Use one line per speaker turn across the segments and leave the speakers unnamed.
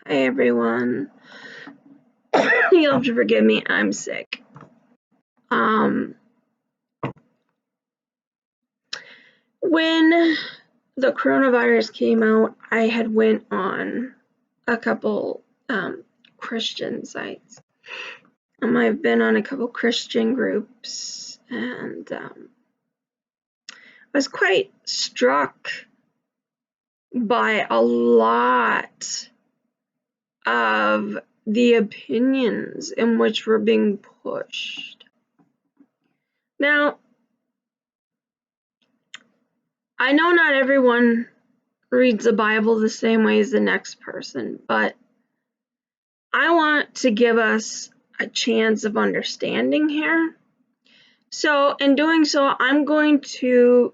Hi everyone. You'll have to forgive me, I'm sick. When the coronavirus came out, I had went on a couple Christian sites. I've been on a couple Christian groups, and I was quite struck by a lot of the opinions in which were being pushed. Now, I know not everyone reads the Bible the same way as the next person, but I want to give us a chance of understanding here. So in doing so, I'm going to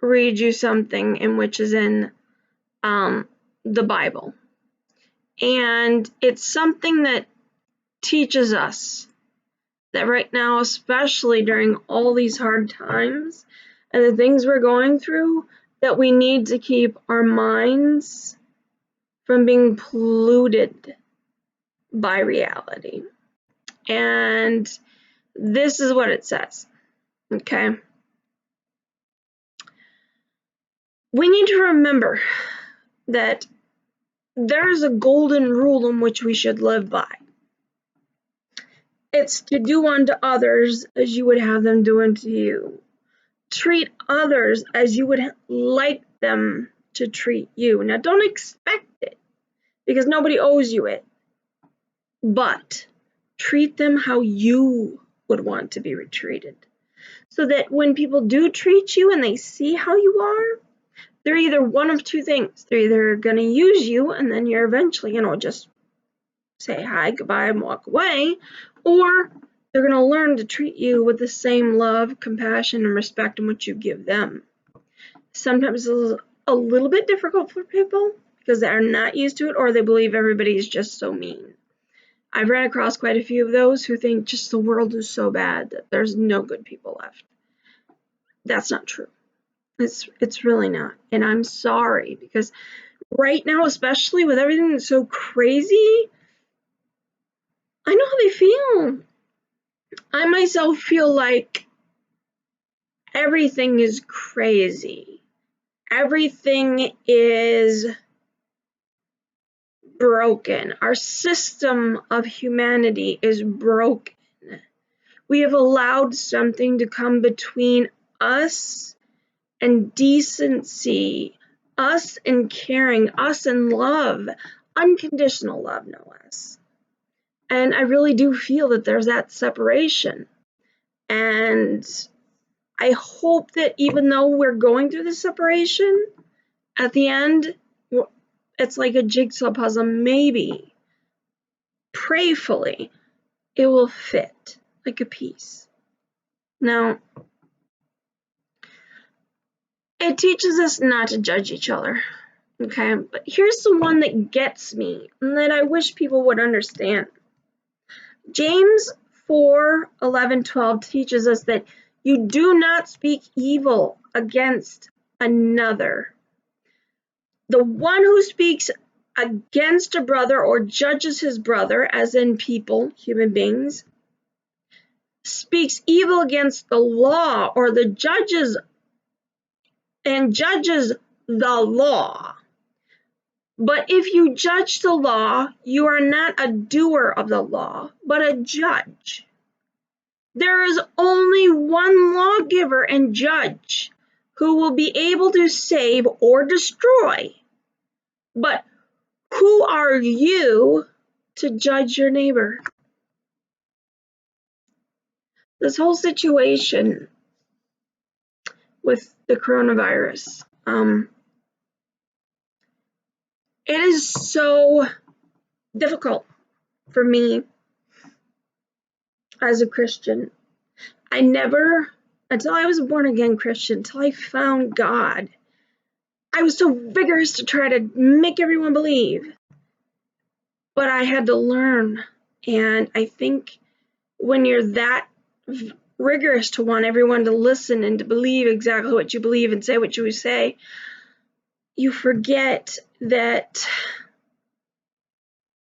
read you something in which is in the Bible. And it's something that teaches us that right now, especially during all these hard times and the things we're going through, that we need to keep our minds from being polluted by reality. And this is what it says, okay? We need to remember that there's a golden rule in which we should live by. It's to do unto others as you would have them do unto you. Treat others as you would like them to treat you. Now, don't expect it, because nobody owes you it. But treat them how you would want to be treated. So that when people do treat you and they see how you are, they're either one of two things. They're either going to use you and then you're eventually, just say hi, goodbye, and walk away, or they're going to learn to treat you with the same love, compassion, and respect in which you give them. Sometimes it's a little bit difficult for people because they're not used to it, or they believe everybody is just so mean. I've ran across quite a few of those who think just the world is so bad that there's no good people left. That's not true. It's really not. And I'm sorry, because right now, especially with everything that's so crazy, I know how they feel. I myself feel like everything is crazy. Everything is broken. Our system of humanity is broken. We have allowed something to come between us and decency, us and caring, us and love, unconditional love, no less. And I really do feel that there's that separation. And I hope that even though we're going through the separation, at the end, it's like a jigsaw puzzle, maybe, prayfully, it will fit like a piece. Now, it teaches us not to judge each other, okay? But here's the one that gets me and that I wish people would understand. James 4:11-12 teaches us that you do not speak evil against another. The one who speaks against a brother or judges his brother, as in people, human beings, speaks evil against the law or the judges and judges the law. But if you judge the law, you are not a doer of the law, but a judge. There is only one lawgiver and judge who will be able to save or destroy. But who are you to judge your neighbor? This whole situation with the coronavirus, it is so difficult for me as a Christian. I never, until I was a born again Christian, until I found God, I was so vigorous to try to make everyone believe. But I had to learn. And I think when you're that rigorous to want everyone to listen and to believe exactly what you believe and say what you say, you forget that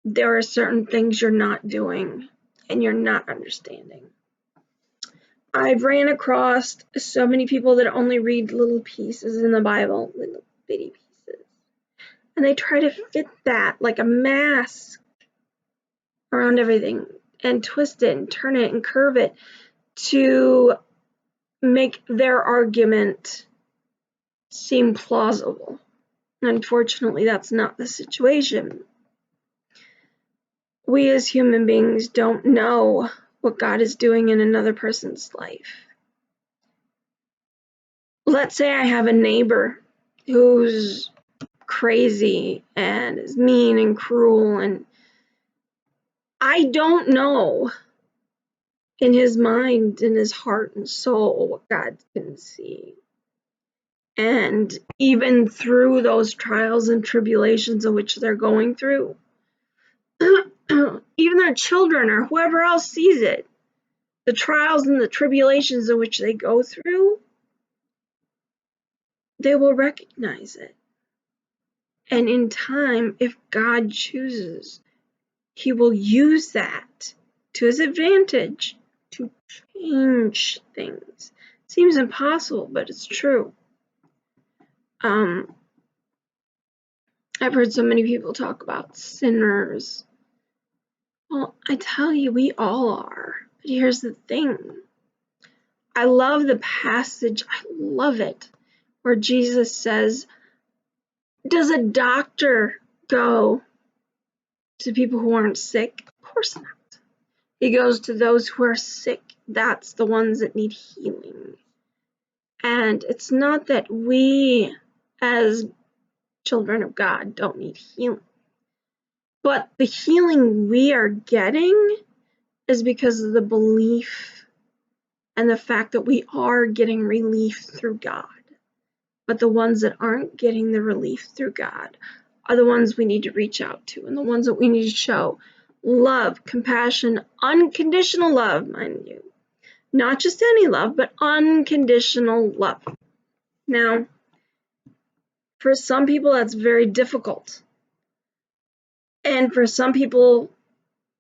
there are certain things you're not doing and you're not understanding. I've ran across so many people that only read little pieces in the Bible, little bitty pieces, and they try to fit that like a mask around everything and twist it and turn it and curve it to make their argument seem plausible. Unfortunately, that's not the situation. We as human beings don't know what God is doing in another person's life. Let's say I have a neighbor who's crazy and is mean and cruel, and I don't know in his mind, in his heart and soul, what God can see. And even through those trials and tribulations in which they're going through, even their children or whoever else sees it, the trials and the tribulations in which they go through, they will recognize it. And in time, if God chooses, he will use that to his advantage to change things. Seems impossible, but it's true. I've heard so many people talk about sinners. Well, I tell you, we all are. But here's the thing. I love the passage, I love it, where Jesus says, does a doctor go to people who aren't sick? Of course not. He goes to those who are sick. That's the ones that need healing. And it's not that we, as children of God, don't need healing. But the healing we are getting is because of the belief and the fact that we are getting relief through God. But the ones that aren't getting the relief through God are the ones we need to reach out to, and the ones that we need to show love, compassion, unconditional love, mind you. Not just any love, but unconditional love. Now, for some people, that's very difficult. And for some people,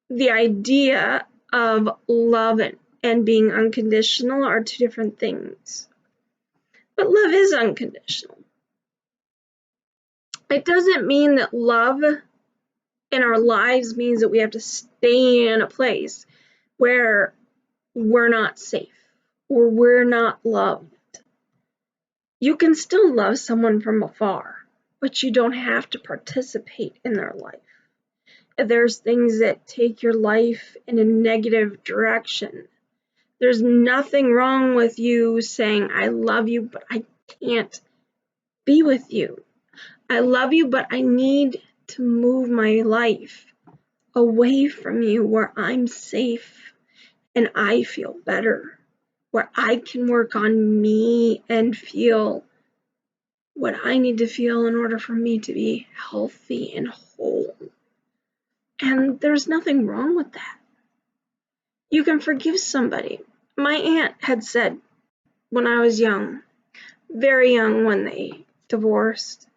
the idea of love and being unconditional are two different things. But love is unconditional. It doesn't mean that love in our lives means that we have to stay in a place where we're not safe or we're not loved. You can still love someone from afar, but you don't have to participate in their life. If there's things that take your life in a negative direction, there's nothing wrong with you saying, I love you, but I can't be with you. I love you, but I need to move my life away from you where I'm safe and I feel better, where I can work on me and feel what I need to feel in order for me to be healthy and whole. And there's nothing wrong with that. You can forgive somebody. My aunt had said when I was young, very young when they divorced,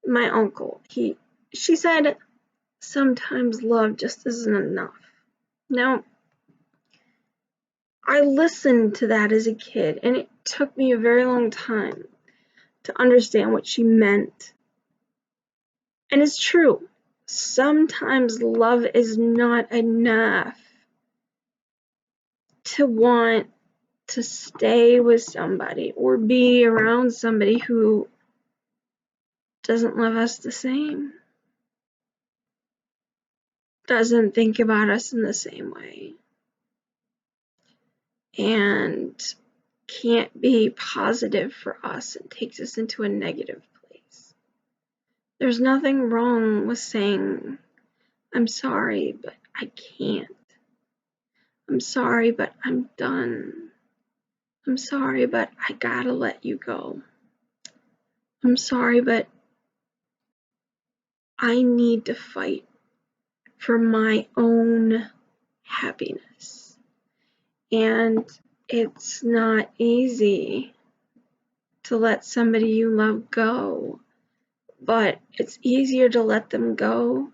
my uncle, she said, sometimes love just isn't enough. Now, I listened to that as a kid, and it took me a very long time to understand what she meant. And it's true. Sometimes love is not enough to want to stay with somebody or be around somebody who doesn't love us the same, doesn't think about us in the same way, and can't be positive for us and takes us into a negative place. There's nothing wrong with saying, I'm sorry, but I can't. I'm sorry, but I'm done. I'm sorry, but I gotta let you go. I'm sorry, but I need to fight for my own happiness. And it's not easy to let somebody you love go, but it's easier to let them go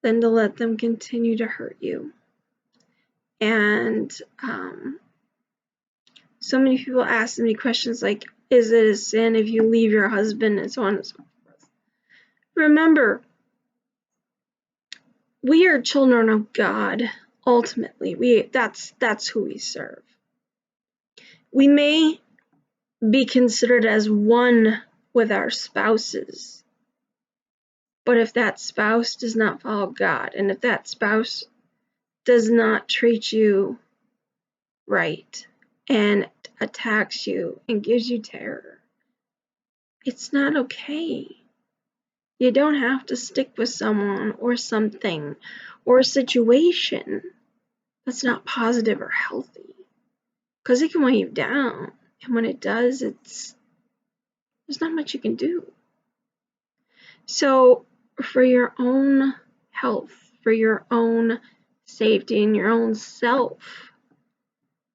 than to let them continue to hurt you. And so many people ask me questions like, is it a sin if you leave your husband, and so on and so forth. Remember, we are children of God. Ultimately, that's who we serve. We may be considered as one with our spouses, but if that spouse does not follow God, and if that spouse does not treat you right and attacks you and gives you terror, it's not okay. You don't have to stick with someone or something or a situation that's not positive or healthy, because it can weigh you down, and when it does, there's not much you can do. So for your own health, for your own safety and your own self,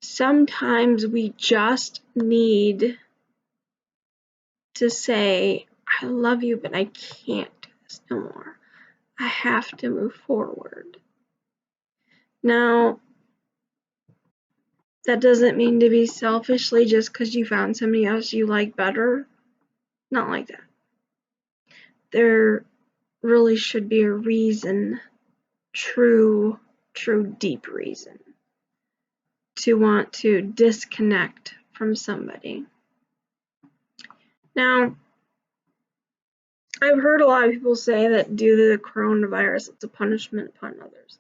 sometimes we just need to say, I love you, but I can't do this no more. I have to move forward. Now, that doesn't mean to be selfishly just because you found somebody else you like better. Not like that. There really should be a reason, true, deep reason, to want to disconnect from somebody. Now, I've heard a lot of people say that due to the coronavirus, it's a punishment upon others.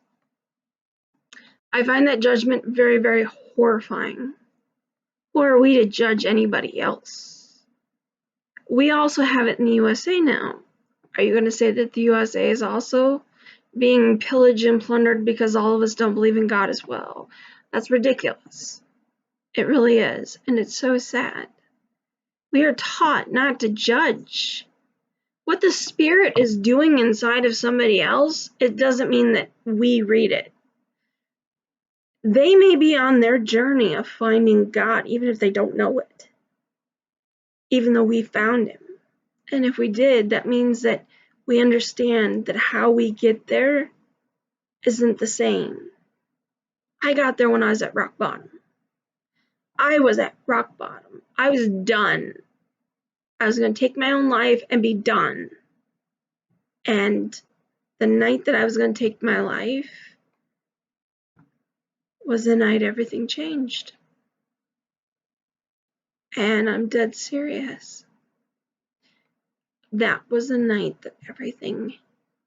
I find that judgment very, very horrifying. Who are we to judge anybody else? We also have it in the USA now. Are you going to say that the USA is also being pillaged and plundered because all of us don't believe in God as well? That's ridiculous. It really is, and it's so sad. We are taught not to judge. What the Spirit is doing inside of somebody else, it doesn't mean that we read it. They may be on their journey of finding God, even if they don't know it, even though we found Him. And if we did, that means that we understand that how we get there isn't the same. I got there when I was at rock bottom. I was at rock bottom. I was done. I was going to take my own life and be done. And the night that I was going to take my life was the night everything changed. And I'm dead serious. That was the night that everything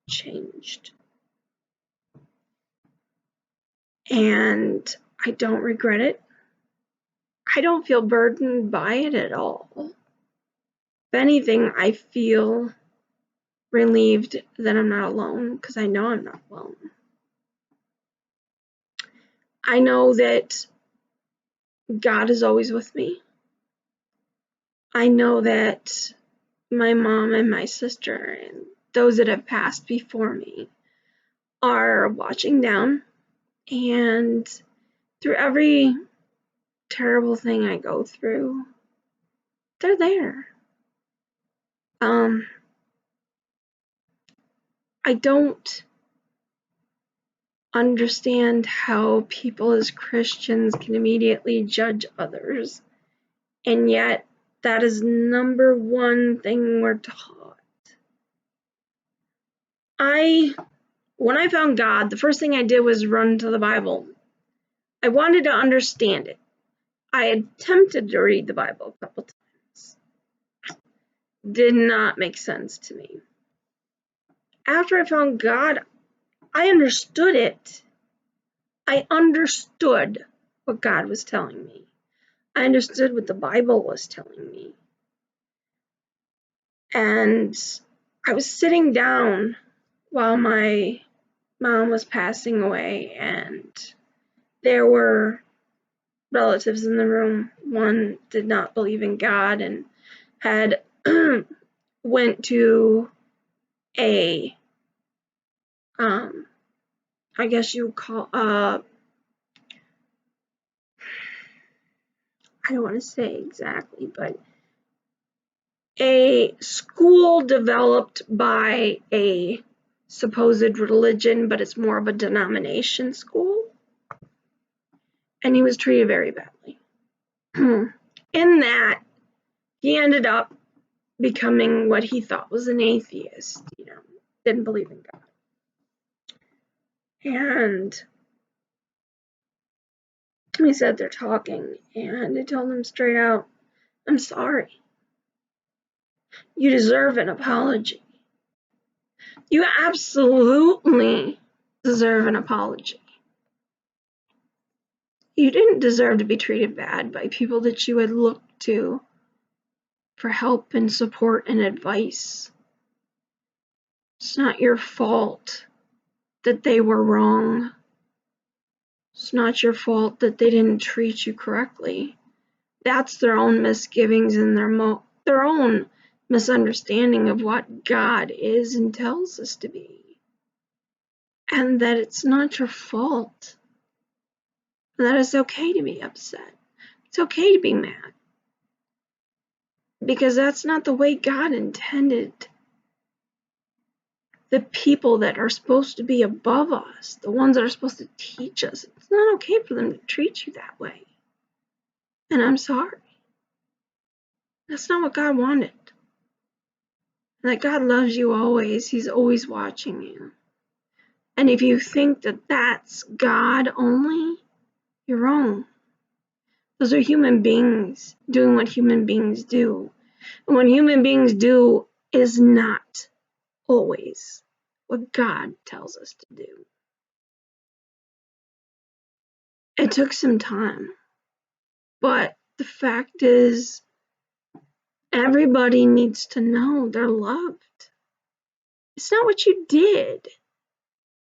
changed. And I don't regret it. I don't feel burdened by it at all. If anything, I feel relieved that I'm not alone, because I know I'm not alone. I know that God is always with me. I know that my mom and my sister and those that have passed before me are watching down, and through every terrible thing I go through, they're there. I don't understand how people as Christians can immediately judge others, and yet that is number one thing we're taught. When I found God, the first thing I did was run to the Bible. I wanted to understand it. I attempted to read the Bible a couple times. Did not make sense to me. After I found God, I understood it. I understood what God was telling me. I understood what the Bible was telling me. And I was sitting down while my mom was passing away, and there were relatives in the room. One did not believe in God and had went to a I guess you would call I don't want to say exactly, but a school developed by a supposed religion, but it's more of a denomination school. And he was treated very badly. In that, he ended up becoming what he thought was an atheist, didn't believe in God. And he said they're talking, and I told him straight out, I'm sorry. You deserve an apology. You absolutely deserve an apology. You didn't deserve to be treated bad by people that you had looked to for help and support and advice. It's not your fault that they were wrong. It's not your fault that they didn't treat you correctly. That's their own misgivings and their own misunderstanding of what God is and tells us to be. And that it's not your fault. And that it's okay to be upset. It's okay to be mad. Because that's not the way God intended the people that are supposed to be above us, the ones that are supposed to teach us. It's not okay for them to treat you that way. And I'm sorry. That's not what God wanted. And that God loves you always. He's always watching you. And if you think that that's God only, you're wrong. Those are human beings doing what human beings do. And what human beings do is not always what God tells us to do. It took some time. But the fact is, everybody needs to know they're loved. It's not what you did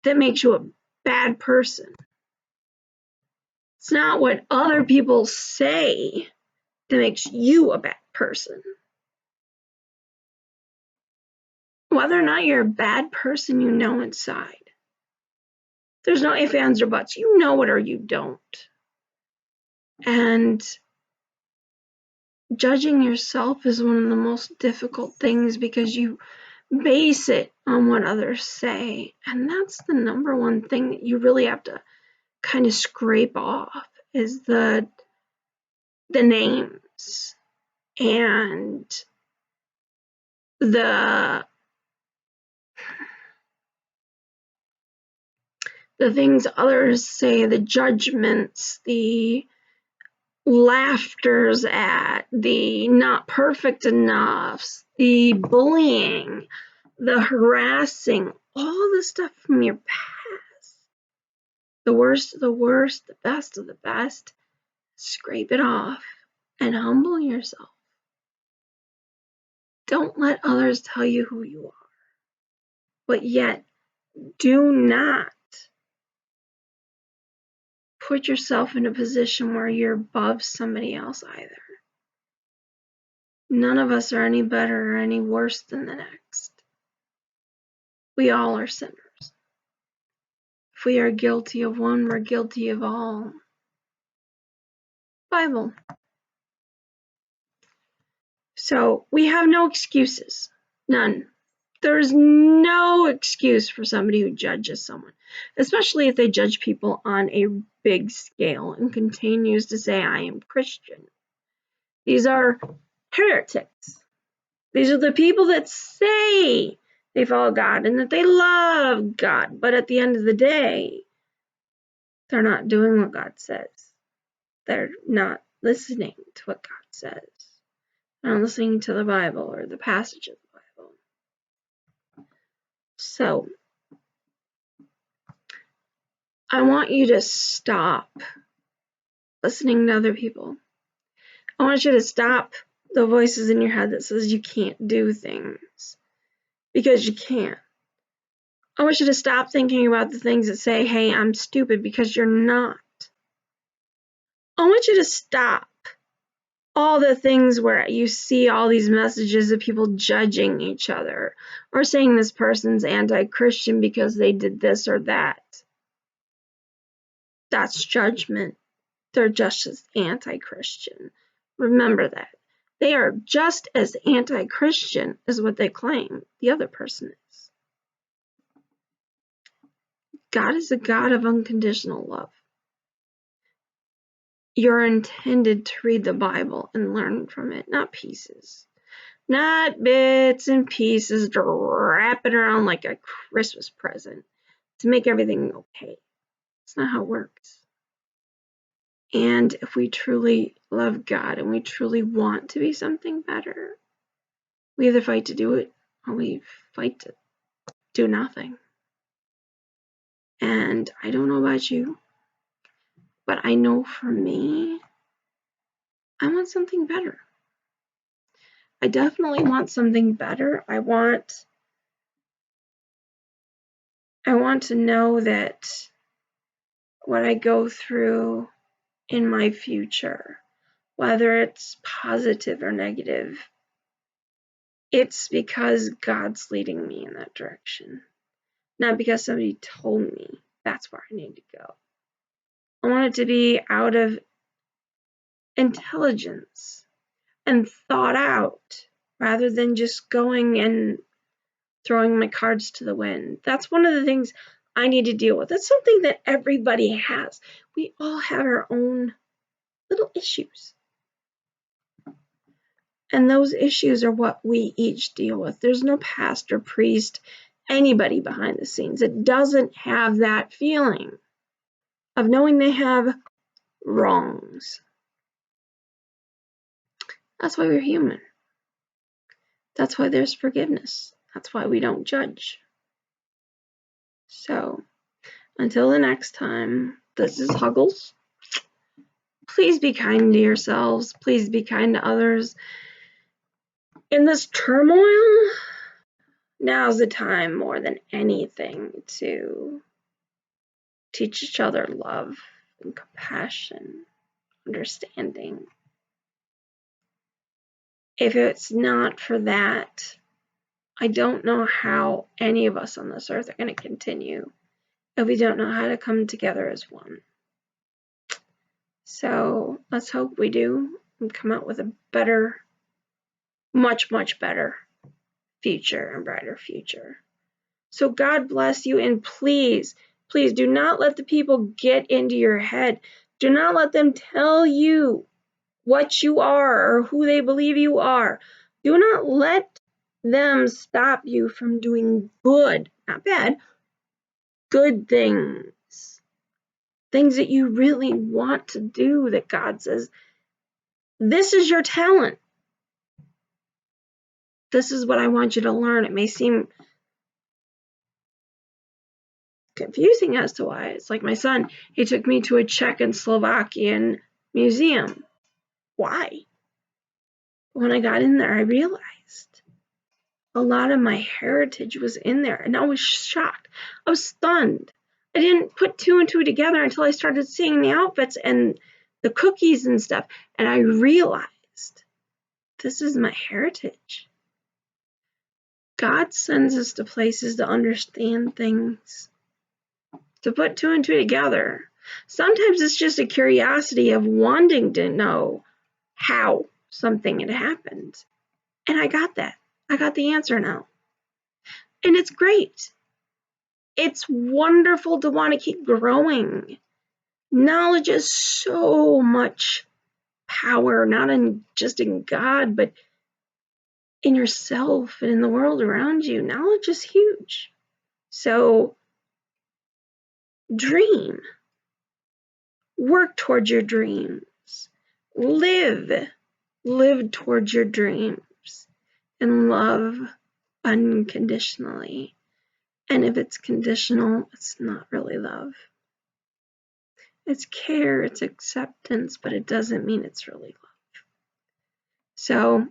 that makes you a bad person. It's not what other people say that makes you a bad person. Whether or not you're a bad person, you know inside. There's no ifs, ands, or buts. You know it or you don't. And judging yourself is one of the most difficult things because you base it on what others say. And that's the number one thing that you really have to kind of scrape off is the names and the things others say, the judgments, the laughters at, the not perfect enoughs, the bullying, the harassing, all the stuff from your past. The worst of the worst, the best of the best. Scrape it off and humble yourself. Don't let others tell you who you are. But yet, do not put yourself in a position where you're above somebody else either. None of us are any better or any worse than the next. We all are sinners. If we are guilty of one, we're guilty of all. Bible. So we have no excuses. None. There's no excuse for somebody who judges someone, especially if they judge people on a big scale and continues to say, I am Christian. These are heretics. These are the people that say they follow God and that they love God, but at the end of the day, they're not doing what God says. They're not listening to what God says. They're not listening to the Bible or the passage of the Bible. So, I want you to stop listening to other people. I want you to stop the voices in your head that says you can't do things because you can't. I want you to stop thinking about the things that say, hey, I'm stupid, because you're not. I want you to stop all the things where you see all these messages of people judging each other or saying this person's anti-Christian because they did this or that. That's judgment. They're just as anti-Christian. Remember that. They are just as anti-Christian as what they claim the other person is. God is a God of unconditional love. You're intended to read the Bible and learn from it, not pieces. Not bits and pieces to wrap it around like a Christmas present to make everything okay. It's not how it works. And if we truly love God and we truly want to be something better, we either fight to do it or we fight to do nothing. And I don't know about you, but I know for me, I want something better. I definitely want something better. I want to know that what I go through in my future, whether it's positive or negative, it's because God's leading me in that direction, not because somebody told me that's where I need to go. I want it to be out of intelligence and thought out rather than just going and throwing my cards to the wind. That's one of the things I need to deal with. That's something that everybody has. We all have our own little issues. And those issues are what we each deal with. There's no pastor, priest, anybody behind the scenes that doesn't have that feeling of knowing they have wrongs. That's why we're human. That's why there's forgiveness. That's why we don't judge. So, until the next time, this is Huggles. Please be kind to yourselves. Please be kind to others. In this turmoil, now's the time more than anything to teach each other love and compassion, understanding. If it's not for that, I don't know how any of us on this earth are going to continue if we don't know how to come together as one. So let's hope we do and come out with a better, much, much better future and brighter future. So God bless you, and please, please do not let the people get into your head. Do not let them tell you what you are or who they believe you are. Do not let them stop you from doing good, not bad, good things. Things that you really want to do that God says, this is your talent. This is what I want you to learn. It may seem confusing as to why. It's like my son, he took me to a Czech and Slovakian museum. Why? When I got in there, I realized a lot of my heritage was in there, and I was shocked. I was stunned. I didn't put two and two together until I started seeing the outfits and the cookies and stuff, and I realized this is my heritage. God sends us to places to understand things, to put two and two together. Sometimes it's just a curiosity of wanting to know how something had happened. And I got that. I got the answer now. And it's great. It's wonderful to want to keep growing. Knowledge is so much power, not just in God, but in yourself and in the world around you. Knowledge is huge. So dream. Work towards your dreams. Live towards your dreams. And love unconditionally. And if it's conditional, it's not really love. It's care, it's acceptance, but it doesn't mean it's really love. So,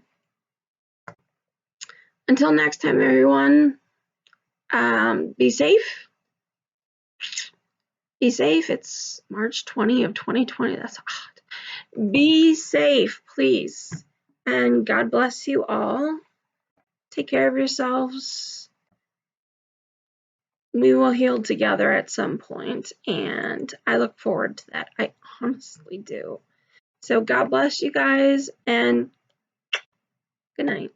until next time, everyone, be safe. Be safe. It's March 20 of 2020. That's hot. Be safe, please. And God bless you all. Take care of yourselves. We will heal together at some point, and I look forward to that. I honestly do. So God bless you guys, and good night.